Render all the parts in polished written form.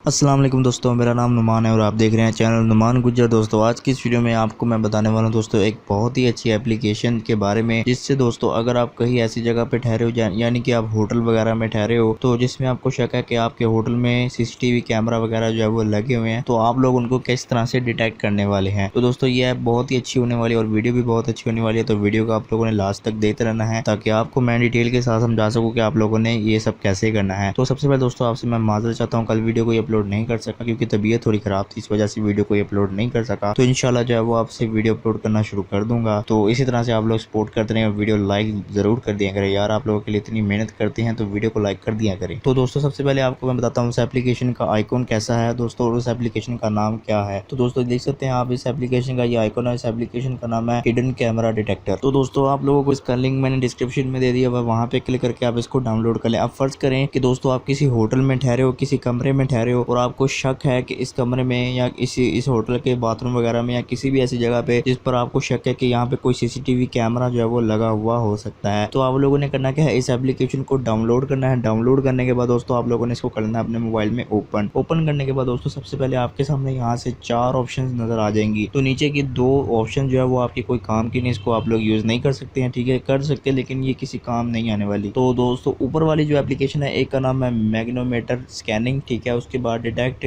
अस्सलाम वालेकुम दोस्तों, मेरा नाम नुमान है और आप देख रहे हैं चैनल नुमान गुज्जर। दोस्तों आज की इस वीडियो में आपको मैं बताने वाला हूं दोस्तों एक बहुत ही अच्छी एप्लीकेशन के बारे में, जिससे दोस्तों अगर आप कहीं ऐसी जगह पे ठहरे हो यानी कि आप होटल वगैरह में ठहरे हो, तो जिसमें आपको शक है कि आपके होटल में सीसीटीवी कैमरा वगैरह जो है वो लगे हुए हैं, तो आप लोग उनको किस तरह से डिटेक्ट करने वाले हैं। तो दोस्तों ये ऐप बहुत ही अच्छी होने वाली है और वीडियो भी बहुत अच्छी होने वाली है, तो वीडियो को आप लोगों ने लास्ट तक देखते रहना है ताकि आपको मैं डिटेल के साथ समझा सकूँ कि आप लोगों ने ये सब कैसे करना है। तो सबसे पहले दोस्तों आपसे मैं माजरत चाहता हूँ, कल वीडियो को अपलोड नहीं कर सका क्योंकि तबीयत थोड़ी खराब थी, इस वजह से वीडियो को अपलोड नहीं कर सका। तो इंशाल्लाह जो है वो आपसे वीडियो अपलोड करना शुरू कर दूंगा। तो इसी तरह से आप लोग सपोर्ट करते रहें और वीडियो लाइक जरूर कर दिया करें यार, आप लोगों के लिए इतनी मेहनत करते हैं तो वीडियो को लाइक कर दिया करें। तो दोस्तों सबसे पहले आपको मैं बताता हूँ उस एप्लीकेशन का आइकॉन कैसा है दोस्तों, और उस एप्लीकेशन का नाम क्या है। तो दोस्तों देख सकते हैं आप इस एप्लीकेशन का ये आइकॉन है, इस एप्लीकेशन का नाम है हिडन कैमरा डिटेक्टर। तो दोस्तों आप लोगों को इसका लिंक मैंने डिस्क्रिप्शन में दे दिया, वहाँ पे क्लिक करके आप इसको डाउनलोड कर लें। अब फर्ज करें कि दोस्तों आप किसी होटल में ठहरे हो, किसी कमरे में ठहरे हो और आपको शक है कि इस कमरे में या इस होटल के बाथरूम वगैरह में या किसी भी ऐसी जगह पे जिस पर आपको शक है कि यहाँ पे कोई सीसीटीवी कैमरा जो है वो लगा हुआ हो सकता है, तो आप लोगों ने करना क्या है, इस एप्लीकेशन को डाउनलोड करना है। डाउनलोड करने के बाद दोस्तों आप लोगों ने इसको करना है अपने मोबाइल में ओपन करने के बाद दोस्तों सबसे पहले आपके सामने यहाँ से 4 ऑप्शन नजर आ जाएंगी। तो नीचे की 2 ऑप्शन जो है वो आपके कोई काम की नहीं, इसको आप लोग यूज नहीं कर सकते हैं, ठीक है, कर सकते हैं लेकिन ये किसी काम नहीं आने वाली। तो दोस्तों ऊपर वाली जो एप्लीकेशन है, एक का नाम है मैग्नोमीटर स्कैनिंग, ठीक है, उसके बाद डिटेक्ट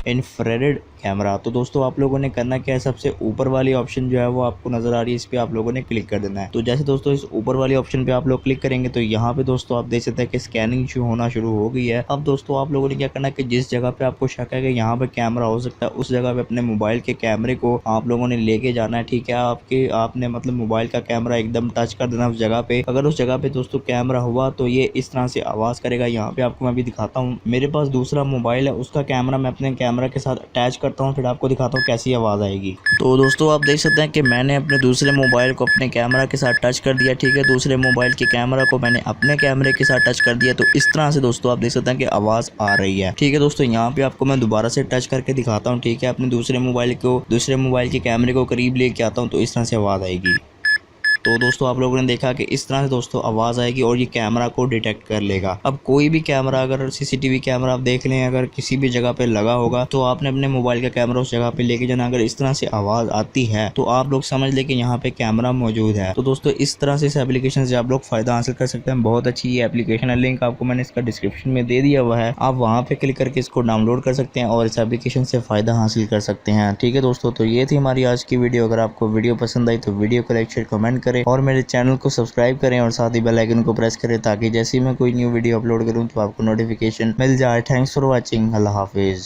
इंफ्रारेड कैमरा। तो दोस्तों आप लोगों ने करना क्या है, सबसे ऊपर वाली ऑप्शन जो है वो आपको नजर आ रही है, इस पे आप लोगों ने क्लिक कर देना है। तो जैसे दोस्तों इस ऊपर वाली ऑप्शन पे आप लोग क्लिक करेंगे तो यहाँ पे दोस्तों आप देख सकते हैं कि स्कैनिंग शुरू होना शुरू हो गई है। अब दोस्तों आप लोगों ने क्या करना है कि जिस जगह पे आपको शक है कि यहाँ पे कैमरा हो सकता है, उस जगह पे अपने मोबाइल के कैमरे को आप लोगों ने लेके जाना है, ठीक है। आपने मतलब मोबाइल का कैमरा एकदम टच कर देना उस जगह पे। अगर उस जगह पे दोस्तों कैमरा हुआ तो ये इस तरह से आवाज करेगा। यहाँ पे आपको मैं भी दिखाता हूँ, मेरे पास दूसरा मोबाइल है, उसका कैमरा मैं अपने कैमरा के साथ अटैच करता हूँ, फिर आपको दिखाता हूँ कैसी आवाज़ आएगी। तो दोस्तों आप देख सकते हैं कि मैंने अपने दूसरे मोबाइल को अपने कैमरा के साथ टच कर दिया, ठीक है, दूसरे मोबाइल के कैमरा को मैंने अपने कैमरे के साथ टच कर दिया। तो इस तरह से दोस्तों आप देख सकते हैं कि आवाज़ आ रही है, ठीक है। दोस्तों यहाँ पे आपको मैं दोबारा से टच करके दिखाता हूँ, ठीक है, अपने दूसरे मोबाइल के कैमरे को करीब लेके आता हूँ तो इस तरह से आवाज़ आएगी। तो दोस्तों आप लोगों ने देखा कि इस तरह से दोस्तों आवाज़ आएगी और ये कैमरा को डिटेक्ट कर लेगा। अब कोई भी कैमरा, अगर सीसीटीवी कैमरा आप देख लें, अगर किसी भी जगह पे लगा होगा तो आपने अपने मोबाइल का कैमरा उस जगह पे लेके जाना। अगर इस तरह से आवाज़ आती है तो आप लोग समझ लें कि यहाँ पे कैमरा मौजूद है। तो दोस्तों इस तरह से इस एप्लीकेशन से आप लोग फ़ायदा हासिल कर सकते हैं। बहुत अच्छी ये एप्लीकेशन है, लिंक आपको मैंने इसका डिस्क्रिप्शन में दे दिया हुआ है, आप वहाँ पे क्लिक करके इसको डाउनलोड कर सकते हैं और इस एप्लीकेशन से फ़ायदा हासिल कर सकते हैं, ठीक है दोस्तों। तो ये थी हमारी आज की वीडियो। अगर आपको वीडियो पसंद आई तो वीडियो को लाइक शेयर कमेंट करें और मेरे चैनल को सब्सक्राइब करें और साथ ही बेल आइकन को प्रेस करें ताकि जैसे ही मैं कोई न्यू वीडियो अपलोड करूं तो आपको नोटिफिकेशन मिल जाए। Thanks for watching. अल्लाह हाफिज़।